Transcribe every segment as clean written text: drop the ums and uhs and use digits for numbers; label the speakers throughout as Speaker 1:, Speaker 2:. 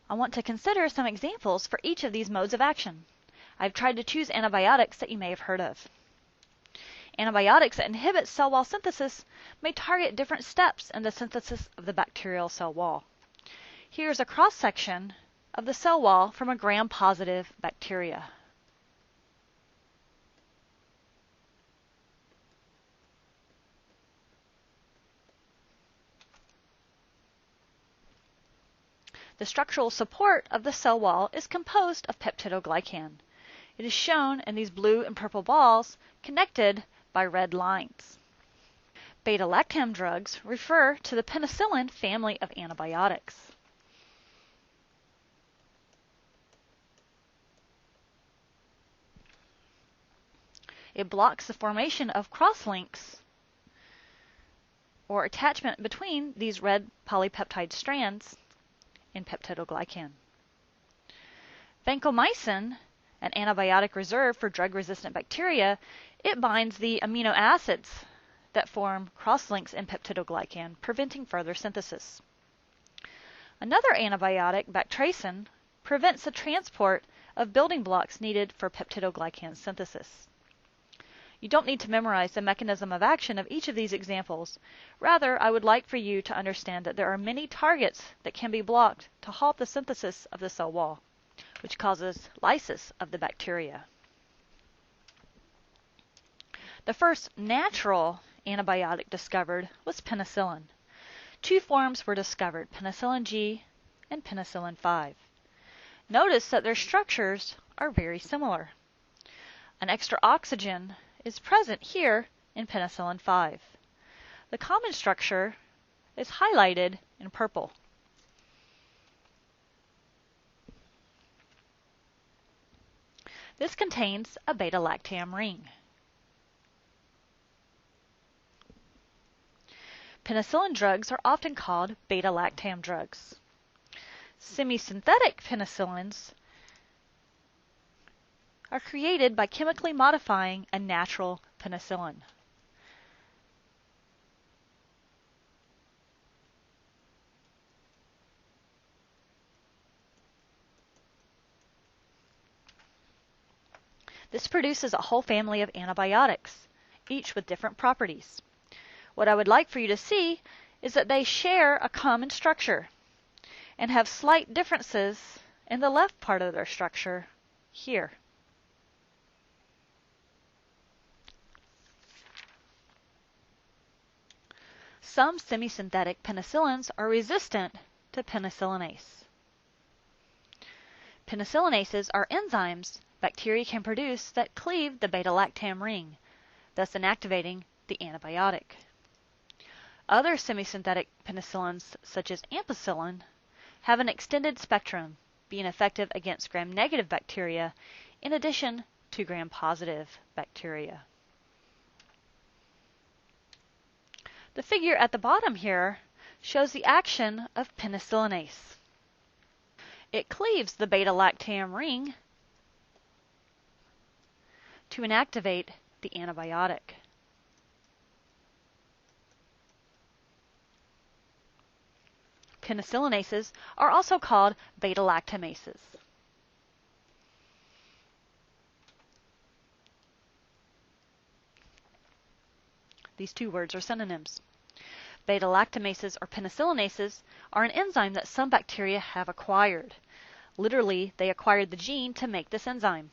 Speaker 1: I want to consider some examples for each of these modes of action. I've tried to choose antibiotics that you may have heard of. Antibiotics that inhibit cell wall synthesis may target different steps in the synthesis of the bacterial cell wall. Here's a cross-section of the cell wall from a gram-positive bacteria. The structural support of the cell wall is composed of peptidoglycan. It is shown in these blue and purple balls connected by red lines. Beta-lactam drugs refer to the penicillin family of antibiotics. It blocks the formation of crosslinks or attachment between these red polypeptide strands in peptidoglycan. Vancomycin, an antibiotic reserved for drug-resistant bacteria, it binds the amino acids that form crosslinks in peptidoglycan, preventing further synthesis. Another antibiotic, bactracin, prevents the transport of building blocks needed for peptidoglycan synthesis. You don't need to memorize the mechanism of action of each of these examples. Rather, I would like for you to understand that there are many targets that can be blocked to halt the synthesis of the cell wall, which causes lysis of the bacteria. The first natural antibiotic discovered was penicillin. Two forms were discovered, penicillin G and penicillin 5. Notice that their structures are very similar. An extra oxygen is present here in penicillin 5. The common structure is highlighted in purple. This contains a beta-lactam ring. Penicillin drugs are often called beta-lactam drugs. Semisynthetic penicillins are created by chemically modifying a natural penicillin. This produces a whole family of antibiotics, each with different properties. What I would like for you to see is that they share a common structure and have slight differences in the left part of their structure here. Some semisynthetic penicillins are resistant to penicillinase. Penicillinases are enzymes bacteria can produce that cleave the beta-lactam ring, thus inactivating the antibiotic. Other semisynthetic penicillins, such as ampicillin, have an extended spectrum, being effective against gram-negative bacteria in addition to gram-positive bacteria. The figure at the bottom here shows the action of penicillinase. It cleaves the beta-lactam ring to inactivate the antibiotic. Penicillinases are also called beta-lactamases. These two words are synonyms. Beta-lactamases or penicillinases are an enzyme that some bacteria have acquired. Literally, they acquired the gene to make this enzyme.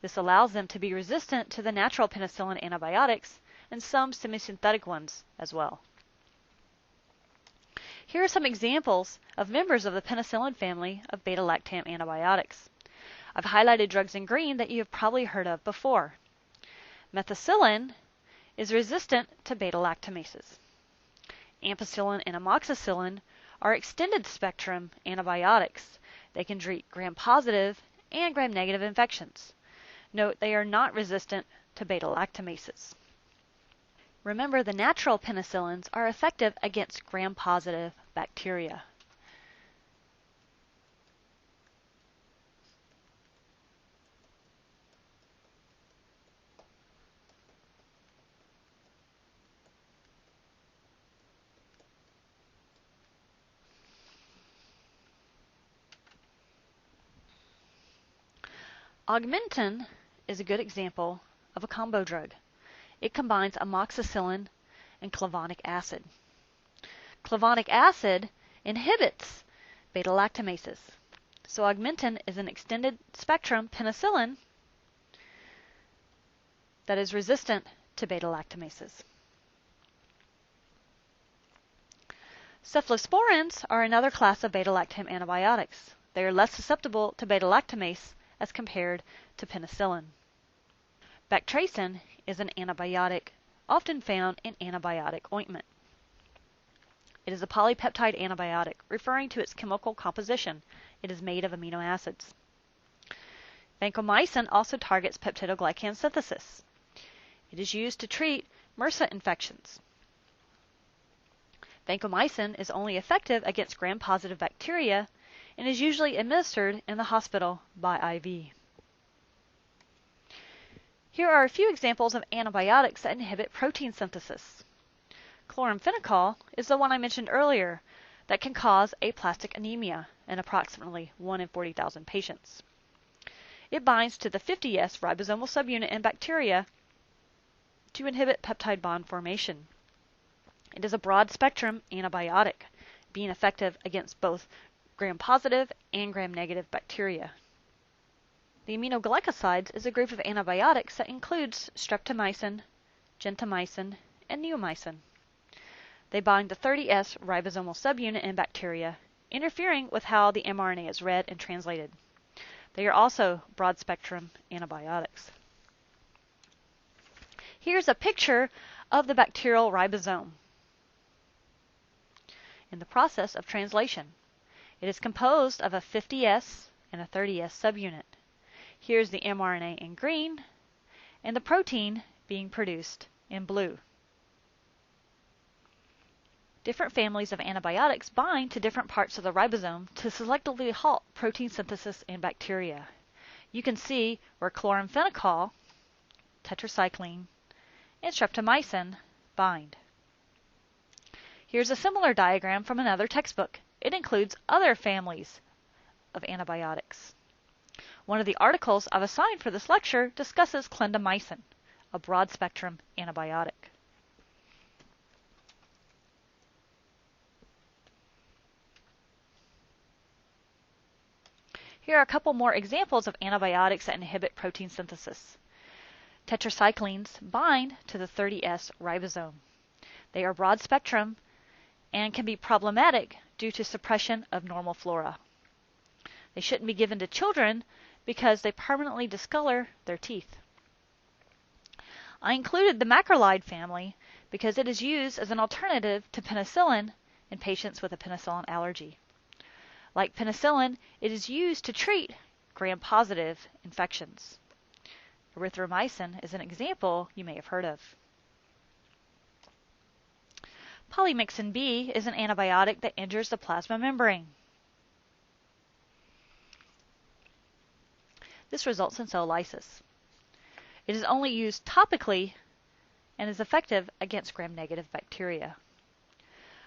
Speaker 1: This allows them to be resistant to the natural penicillin antibiotics and some semisynthetic ones as well. Here are some examples of members of the penicillin family of beta-lactam antibiotics. I've highlighted drugs in green that you have probably heard of before. Methicillin is resistant to beta-lactamases. Ampicillin and amoxicillin are extended-spectrum antibiotics. They can treat gram-positive and gram-negative infections. Note they are not resistant to beta-lactamases. Remember, the natural penicillins are effective against gram-positive bacteria. Augmentin is a good example of a combo drug. It combines amoxicillin and clavonic acid. Clavonic acid inhibits beta-lactamases. So Augmentin is an extended spectrum penicillin that is resistant to beta-lactamases. Cephalosporins are another class of beta-lactam antibiotics. They are less susceptible to beta-lactamase as compared to penicillin. Bactracin is an antibiotic often found in antibiotic ointment. It is a polypeptide antibiotic, referring to its chemical composition. It is made of amino acids. Vancomycin also targets peptidoglycan synthesis. It is used to treat MRSA infections. Vancomycin is only effective against gram-positive bacteria and is usually administered in the hospital by IV. Here are a few examples of antibiotics that inhibit protein synthesis. Chloramphenicol is the one I mentioned earlier that can cause aplastic anemia in approximately 1 in 40,000 patients. It binds to the 50S ribosomal subunit in bacteria to inhibit peptide bond formation. It is a broad-spectrum antibiotic, being effective against both gram-positive and gram-negative bacteria. The aminoglycosides is a group of antibiotics that includes streptomycin, gentamicin, and neomycin. They bind the 30S ribosomal subunit in bacteria, interfering with how the mRNA is read and translated. They are also broad-spectrum antibiotics. Here's a picture of the bacterial ribosome in the process of translation. It is composed of a 50S and a 30S subunit. Here's the mRNA in green and the protein being produced in blue. Different families of antibiotics bind to different parts of the ribosome to selectively halt protein synthesis in bacteria. You can see where chloramphenicol, tetracycline, and streptomycin bind. Here's a similar diagram from another textbook. It includes other families of antibiotics. One of the articles I've assigned for this lecture discusses clindamycin, a broad-spectrum antibiotic. Here are a couple more examples of antibiotics that inhibit protein synthesis. Tetracyclines bind to the 30S ribosome. They are broad-spectrum and can be problematic due to suppression of normal flora. They shouldn't be given to children because they permanently discolor their teeth. I included the macrolide family because it is used as an alternative to penicillin in patients with a penicillin allergy. Like penicillin, it is used to treat gram-positive infections. Erythromycin is an example you may have heard of. Polymyxin B is an antibiotic that injures the plasma membrane. This results in cell lysis. It is only used topically and is effective against gram-negative bacteria.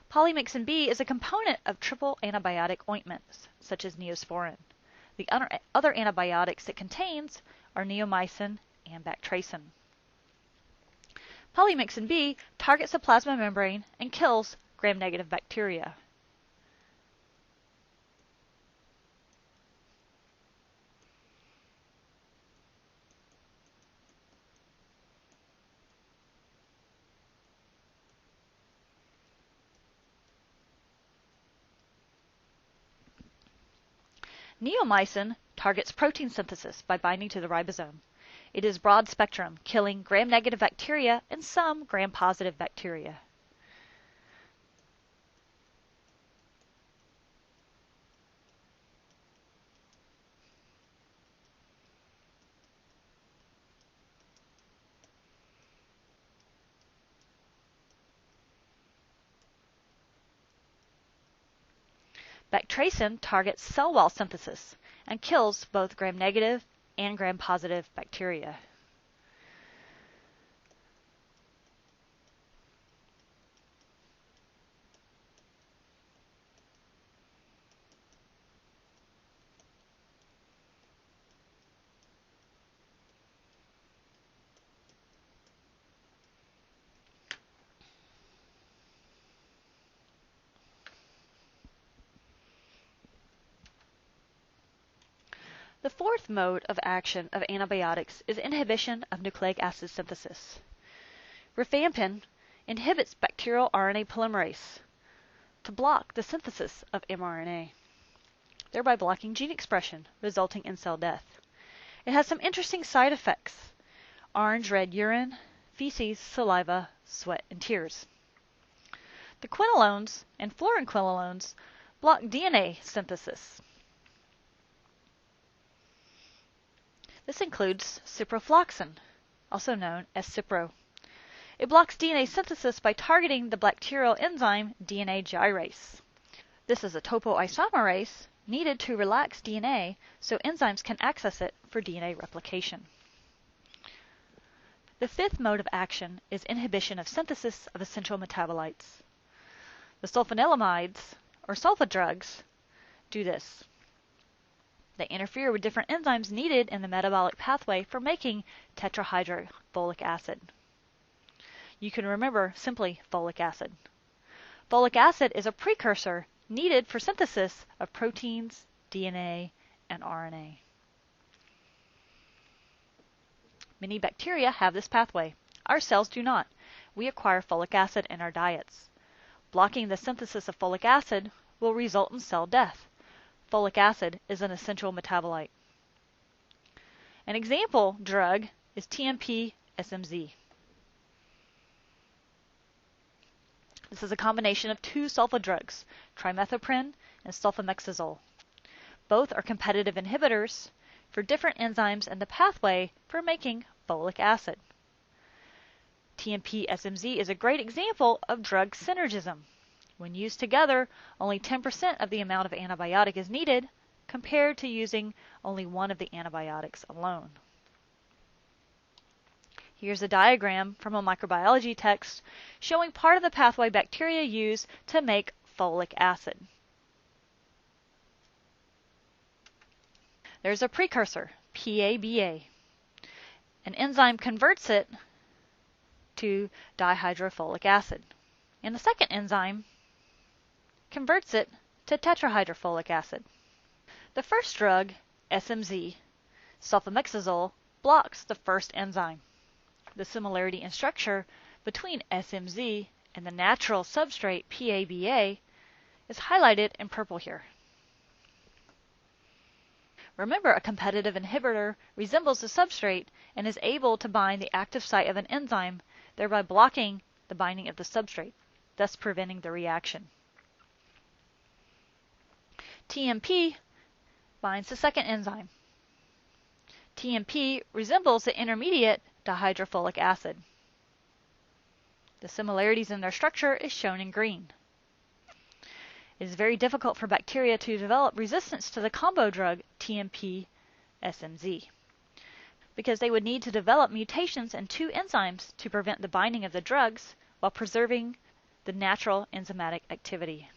Speaker 1: Polymyxin B is a component of triple antibiotic ointments, such as Neosporin. The other antibiotics it contains are neomycin and bactracin. Polymyxin B targets the plasma membrane and kills gram-negative bacteria. Neomycin targets protein synthesis by binding to the ribosome. It is broad spectrum, killing gram-negative bacteria and some gram-positive bacteria. Bactracin targets cell wall synthesis and kills both gram-negative and gram-positive bacteria. The fourth mode of action of antibiotics is inhibition of nucleic acid synthesis. Rifampin inhibits bacterial RNA polymerase to block the synthesis of mRNA, thereby blocking gene expression, resulting in cell death. It has some interesting side effects: orange-red urine, feces, saliva, sweat, and tears. The quinolones and fluoroquinolones block DNA synthesis. This includes ciprofloxacin, also known as Cipro. It blocks DNA synthesis by targeting the bacterial enzyme DNA gyrase. This is a topoisomerase needed to relax DNA so enzymes can access it for DNA replication. The fifth mode of action is inhibition of synthesis of essential metabolites. The sulfonylamides, or sulfa drugs, do this. They interfere with different enzymes needed in the metabolic pathway for making tetrahydrofolic acid. You can remember simply folic acid. Folic acid is a precursor needed for synthesis of proteins, DNA, and RNA. Many bacteria have this pathway. Our cells do not. We acquire folic acid in our diets. Blocking the synthesis of folic acid will result in cell death. Folic acid is an essential metabolite. An example drug is TMP-SMZ. This is a combination of two sulfa drugs, trimethoprim and sulfamethoxazole. Both are competitive inhibitors for different enzymes in the pathway for making folic acid. TMP-SMZ is a great example of drug synergism. When used together, only 10% of the amount of antibiotic is needed, compared to using only one of the antibiotics alone. Here's a diagram from a microbiology text showing part of the pathway bacteria use to make folic acid. There's a precursor, PABA. An enzyme converts it to dihydrofolic acid. And the second enzyme converts it to tetrahydrofolic acid. The first drug, SMZ, sulfamethoxazole, blocks the first enzyme. The similarity in structure between SMZ and the natural substrate PABA is highlighted in purple here. Remember, a competitive inhibitor resembles the substrate and is able to bind the active site of an enzyme, thereby blocking the binding of the substrate, thus preventing the reaction. TMP binds the second enzyme. TMP resembles the intermediate dihydrofolic acid. The similarities in their structure is shown in green. It is very difficult for bacteria to develop resistance to the combo drug TMP-SMZ because they would need to develop mutations in two enzymes to prevent the binding of the drugs while preserving the natural enzymatic activity.